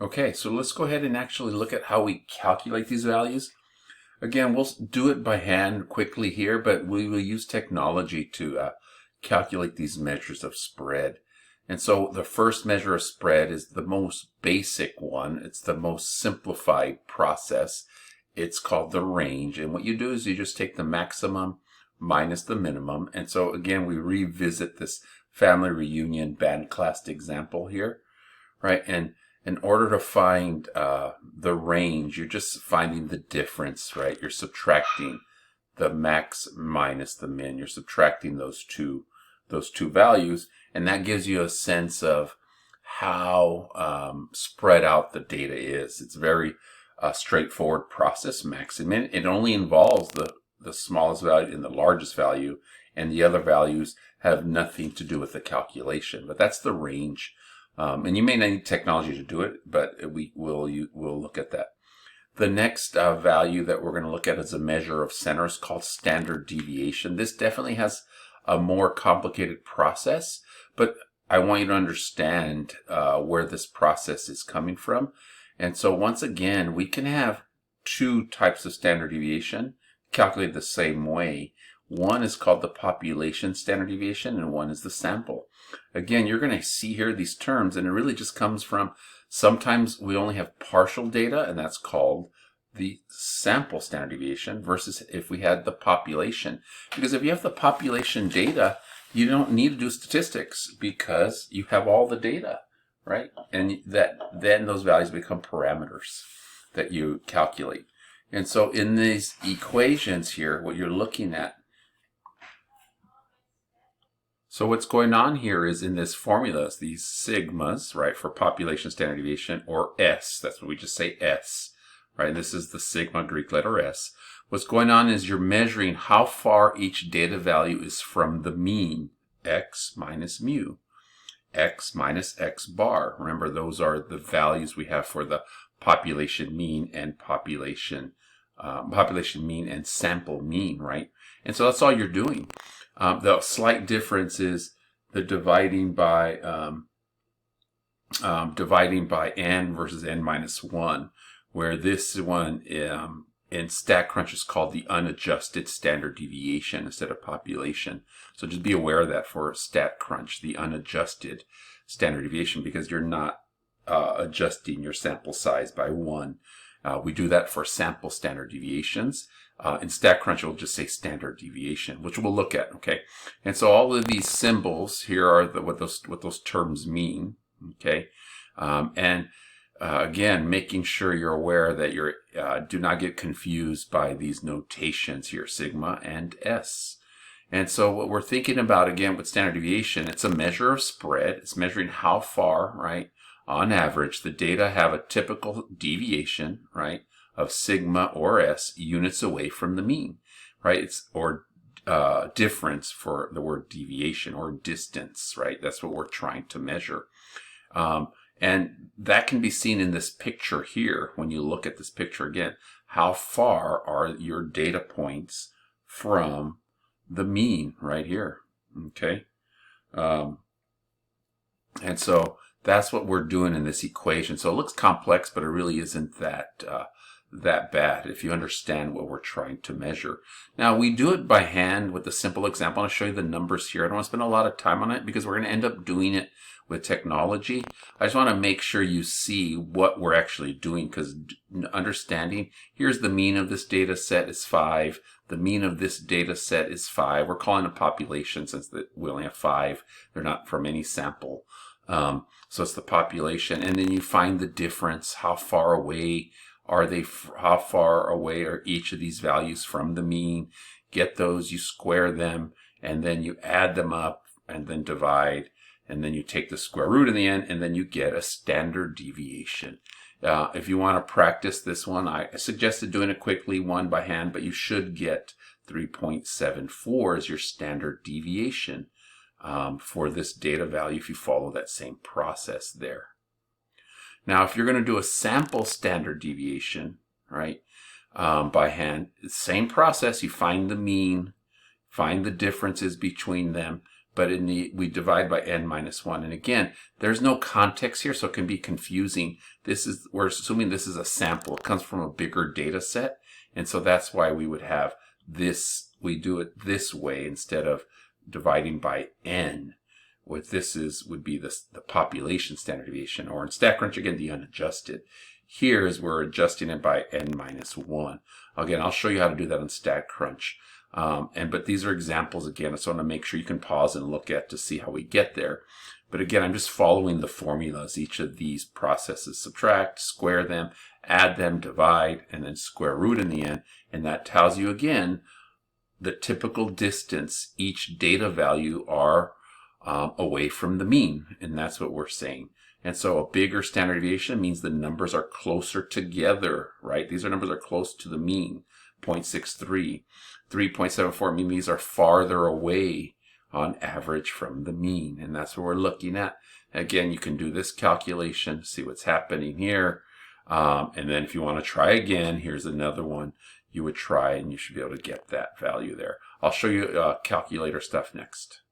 Okay, so let's go ahead and actually look at how we calculate these values. Again, we'll do it by hand quickly here, but we will use technology to calculate these measures of spread. And so the first measure of spread is the most basic one. It's the most simplified process. It's called the range. And what you do is you just take the maximum minus the minimum. And so again, we revisit this family reunion band class example here, right? And in order to find the range, you're just finding the difference, right? You're subtracting the max minus the min. You're subtracting those two values, and that gives you a sense of how spread out the data is. It's a very straightforward process, max and min. It only involves the smallest value and the largest value, and the other values have nothing to do with the calculation. But that's the range. And you may not need technology to do it, but we'll look at that. The next value that we're going to look at as a measure of center is called standard deviation. This definitely has a more complicated process, but I want you to understand where this process is coming from. And so once again, we can have two types of standard deviation calculated the same way. One is called the population standard deviation, and one is the sample. Again, you're going to see here these terms, and it really just comes from sometimes we only have partial data, and that's called the sample standard deviation, versus if we had the population. Because if you have the population data, you don't need to do statistics because you have all the data, right? And then those values become parameters that you calculate. And so in these equations here, what you're looking at, so what's going on here is in this formula, it's these sigmas, right, for population standard deviation, or S. That's what we just say S, right? This is the sigma Greek letter S. What's going on is you're measuring how far each data value is from the mean, x minus mu, x minus x bar. Remember, those are the values we have for the population mean and population mean and sample mean, right? And so that's all you're doing. The slight difference is the dividing by n versus n minus 1, where this one in StatCrunch is called the unadjusted standard deviation instead of population. So just be aware of that for StatCrunch, the unadjusted standard deviation, because you're not adjusting your sample size by 1. We do that for sample standard deviations. In StatCrunch, we'll just say standard deviation, which we'll look at, okay? And so all of these symbols here are what those terms mean, okay? Again, making sure you're aware that you do not get confused by these notations here, sigma and S. And so what we're thinking about, again, with standard deviation, it's a measure of spread. It's measuring how far, right, on average, the data have a typical deviation, right, of sigma or S units away from the mean, right? It's or difference for the word deviation, or distance, right? That's what we're trying to measure. And that can be seen in this picture here. When you look at this picture again, how far are your data points from the mean right here, okay? And so that's what we're doing in this equation. So it looks complex, but it really isn't that bad if you understand what we're trying to measure. Now, we do it by hand with a simple example. I'll show you the numbers here. I don't want to spend a lot of time on it because we're going to end up doing it with technology. I just want to make sure you see what we're actually doing, because understanding, here's the mean of this data set is 5. The mean of this data set is 5. We're calling a population since we only have 5. They're not from any sample. So it's the population. And then you find the difference. How far away are they? How far away are each of these values from the mean? Get those, you square them, and then you add them up and then divide. And then you take the square root in the end, and then you get a standard deviation. If you want to practice this one, I suggested doing it quickly, one by hand, but you should get 3.74 as your standard deviation for this data value if you follow that same process there. Now, if you're going to do a sample standard deviation, right, by hand, same process. You find the mean, find the differences between them, but we divide by n minus 1. And again, there's no context here, so it can be confusing. We're assuming this is a sample. It comes from a bigger data set, and so that's why we would have this. We do it this way instead of dividing by n. What this would be the population standard deviation, or in StatCrunch, again, the unadjusted. Here is we're adjusting it by n minus 1. Again, I'll show you how to do that on StatCrunch. But these are examples again, so I want to make sure you can pause and look at to see how we get there. But again, I'm just following the formulas. Each of these processes: subtract, square them, add them, divide, and then square root in the end. And that tells you again the typical distance each data value are away from the mean. And that's what we're saying. And so a bigger standard deviation means the numbers are closer together, right? These numbers are close to the mean, 0.63. 3.74 mean these are farther away on average from the mean. And that's what we're looking at. Again, you can do this calculation, see what's happening here. And then if you want to try again, here's another one. You would try and you should be able to get that value there. I'll show you calculator stuff next.